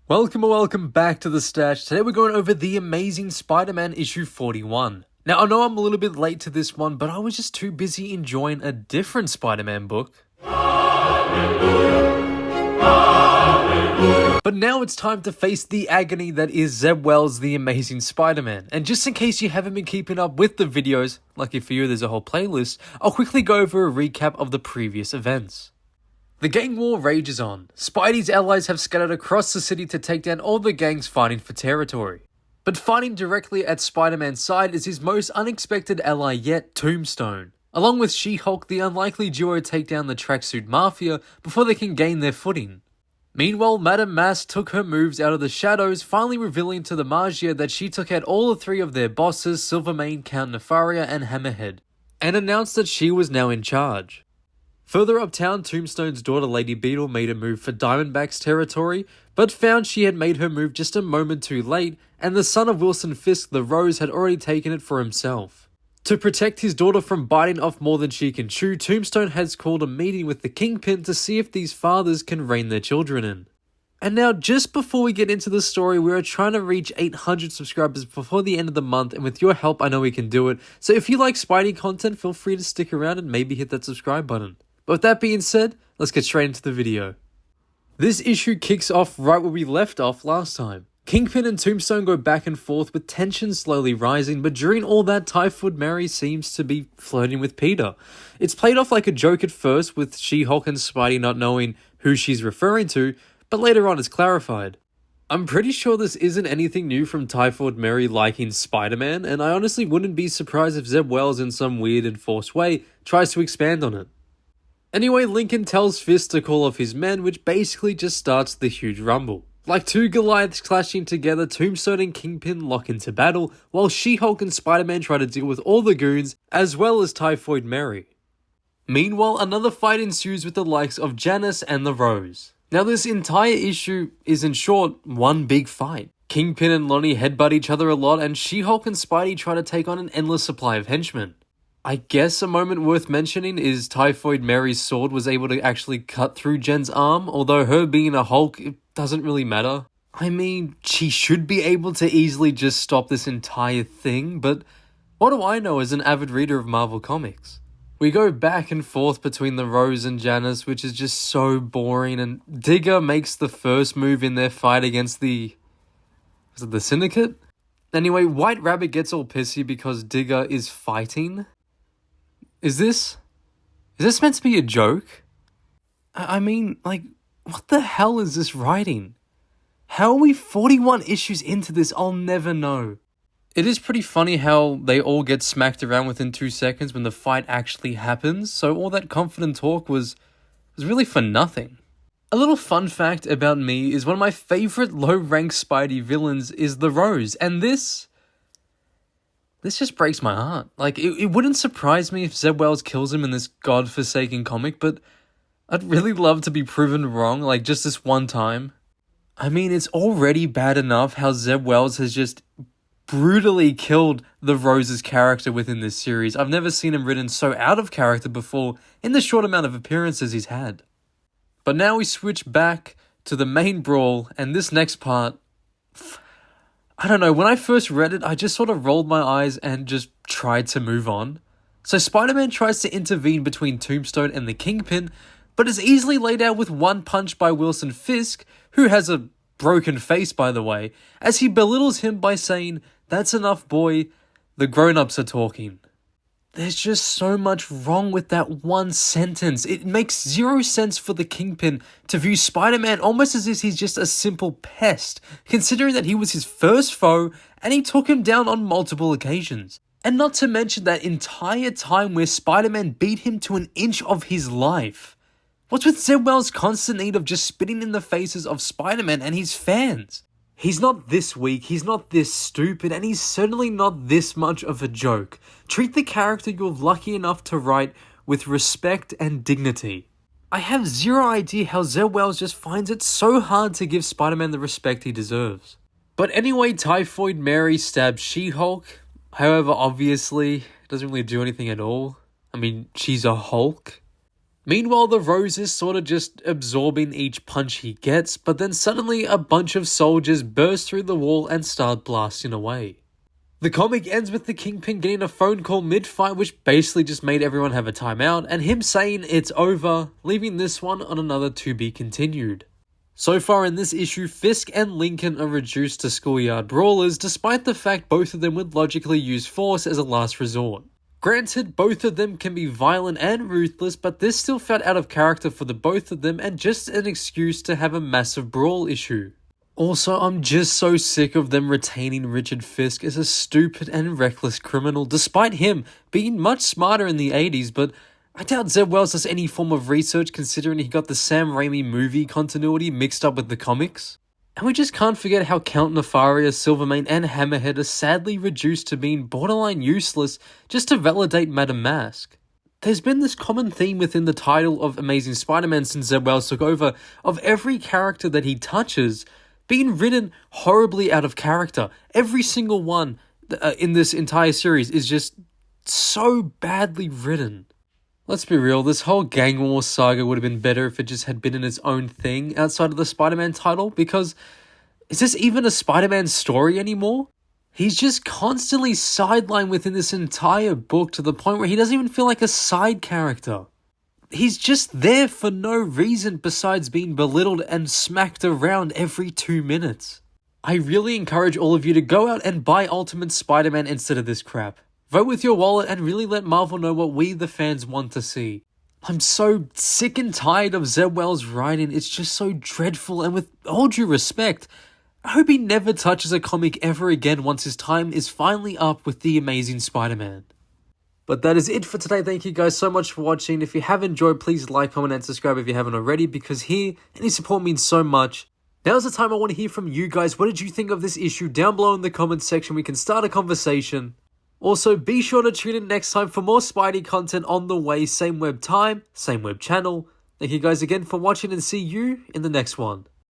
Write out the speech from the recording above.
Welcome back to the stash. Today we're going over The Amazing Spider-Man issue 41. Now I know I'm a little bit late to this one, but I was just too busy enjoying a different Spider-Man book. But now it's time to face the agony that is Zeb Wells' The Amazing Spider-Man. And just in case you haven't been keeping up with the videos, lucky for you there's a whole playlist, I'll quickly go over a recap of the previous events. The gang war rages on. Spidey's allies have scattered across the city to take down all the gangs fighting for territory. But fighting directly at Spider-Man's side is his most unexpected ally yet, Tombstone. Along with She-Hulk, the unlikely duo take down the Tracksuit Mafia before they can gain their footing. Meanwhile, Madame Masque took her moves out of the shadows, finally revealing to the Maggia that she took out all three of their bosses, SILVERMANE, Count NEFARIA, and HAMMERHEAD, and announced that she was now in charge. Further uptown, Tombstone's daughter Lady Beetle made a move for Diamondback's territory, but found she had made her move just a moment too late, and the son of Wilson Fisk the Rose had already taken it for himself. To protect his daughter from biting off more than she can chew, Tombstone has called a meeting with the KINGPIN to see if these fathers can rein their children in. And now, just before we get into the story, we are trying to reach 800 subscribers before the end of the month, and with your help I know we can do it, so if you like Spidey content, feel free to stick around and maybe hit that subscribe button. But with that being said, let's get straight into the video. This issue kicks off right where we left off last time. KINGPIN and Tombstone go back and forth with tension slowly rising, but during all that, Typhoid Mary seems to be flirting with Peter. It's played off like a joke at first, with She-Hulk and Spidey not knowing who she's referring to, but later on it's clarified. I'm pretty sure this isn't anything new from Typhoid Mary liking Spider-Man, and I honestly wouldn't be surprised if Zeb Wells in some weird and forced way tries to expand on it. Anyway, Lincoln tells Fisk to call off his men, which basically just starts the huge rumble. Like two Goliaths clashing together, Tombstone and KINGPIN lock into battle, while She-Hulk and Spider-Man try to deal with all the goons, as well as Typhoid Mary. Meanwhile, another fight ensues with the likes of Janice and the Rose. Now this entire issue is, in short, one big fight. KINGPIN and Lonnie headbutt each other a lot, and She-Hulk and Spidey try to take on an endless supply of henchmen. I guess a moment worth mentioning is Typhoid Mary's sword was able to actually cut through Jen's arm, although her being a Hulk, it doesn't really matter. I mean, she should be able to easily just stop this entire thing, but what do I know as an avid reader of Marvel Comics? We go back and forth between the Rose and Janice, which is just so boring, and Digger makes the first move in their fight against the Syndicate? Anyway, White Rabbit gets all pissy because Digger is fighting. Is this meant to be a joke? I mean, like, what the hell is this writing? How are we 41 issues into this? I'll never know. It is pretty funny how they all get smacked around within 2 seconds when the fight actually happens, so all that confident talk was really for nothing. A little fun fact about me is one of my favorite low-ranked Spidey villains is the Rose, and this just breaks my heart. Like, it wouldn't surprise me if Zeb Wells kills him in this godforsaken comic, but I'd really love to be proven wrong, like, just this one time. I mean, it's already bad enough how Zeb Wells has just brutally killed the Rose's character within this series. I've never seen him written so out of character before in the short amount of appearances he's had. But now we switch back to the main brawl, and this next part, I don't know, when I first read it, I just sort of rolled my eyes and just tried to move on. So Spider-Man tries to intervene between Tombstone and the KINGPIN, but is easily laid out with one punch by Wilson Fisk, who has a broken face by the way, as he belittles him by saying, "That's enough boy, the grown-ups are talking." There's just so much wrong with that one sentence. It makes zero sense for the KINGPIN to view Spider-Man almost as if he's just a simple pest, considering that he was his first foe and he took him down on multiple occasions. And not to mention that entire time where Spider-Man beat him to an inch of his life. What's with Zeb Wells' constant need of just spitting in the faces of Spider-Man and his fans? He's not this weak, he's not this stupid, and he's certainly not this much of a joke. Treat the character you're lucky enough to write with respect and dignity. I have zero idea how Zeb Wells just finds it so hard to give Spider-Man the respect he deserves. But anyway, Typhoid Mary stabs She-Hulk. However, obviously, it doesn't really do anything at all. I mean, she's a Hulk. Meanwhile, the Rose is sort of just absorbing each punch he gets, but then suddenly a bunch of soldiers burst through the wall and start blasting away. The comic ends with the Kingpin getting a phone call mid-fight, which basically just made everyone have a timeout, and him saying it's over, leaving this one on another to be continued. So far in this issue, Fisk and Lincoln are reduced to schoolyard brawlers, despite the fact both of them would logically use force as a last resort. Granted, both of them can be violent and ruthless, but this still felt out of character for the both of them and just an excuse to have a massive brawl issue. Also, I'm just so sick of them retaining Richard Fisk as a stupid and reckless criminal, despite him being much smarter in the 80s, but I doubt Zeb Wells does any form of research considering he got the Sam Raimi movie continuity mixed up with the comics. And we just can't forget how Count Nefaria, Silvermane and Hammerhead are sadly reduced to being borderline useless just to validate Madame Masque. There's been this common theme within the title of Amazing Spider-Man since Zeb Wells took over, of every character that he touches being written horribly out of character. Every single one in this entire series is just so badly written. Let's be real, this whole Gang War saga would have been better if it just had been in its own thing outside of the Spider-Man title, because is this even a Spider-Man story anymore? He's just constantly sidelined within this entire book to the point where he doesn't even feel like a side character. He's just there for no reason besides being belittled and smacked around every 2 minutes. I really encourage all of you to go out and buy Ultimate Spider-Man instead of this crap. Vote with your wallet and really let Marvel know what we the fans want to see. I'm so sick and tired of Zeb Wells' writing, it's just so dreadful, and with all due respect, I hope he never touches a comic ever again once his time is finally up with the Amazing Spider-Man. But that is it for today. Thank you guys so much for watching. If you have enjoyed, please like, comment and subscribe if you haven't already, because here, any support means so much. Now's the time I want to hear from you guys. What did you think of this issue? Down below in the comments section, we can start a conversation. Also, be sure to tune in next time for more Spidey content on the way. Same web time, same web channel. Thank you guys again for watching and see you in the next one.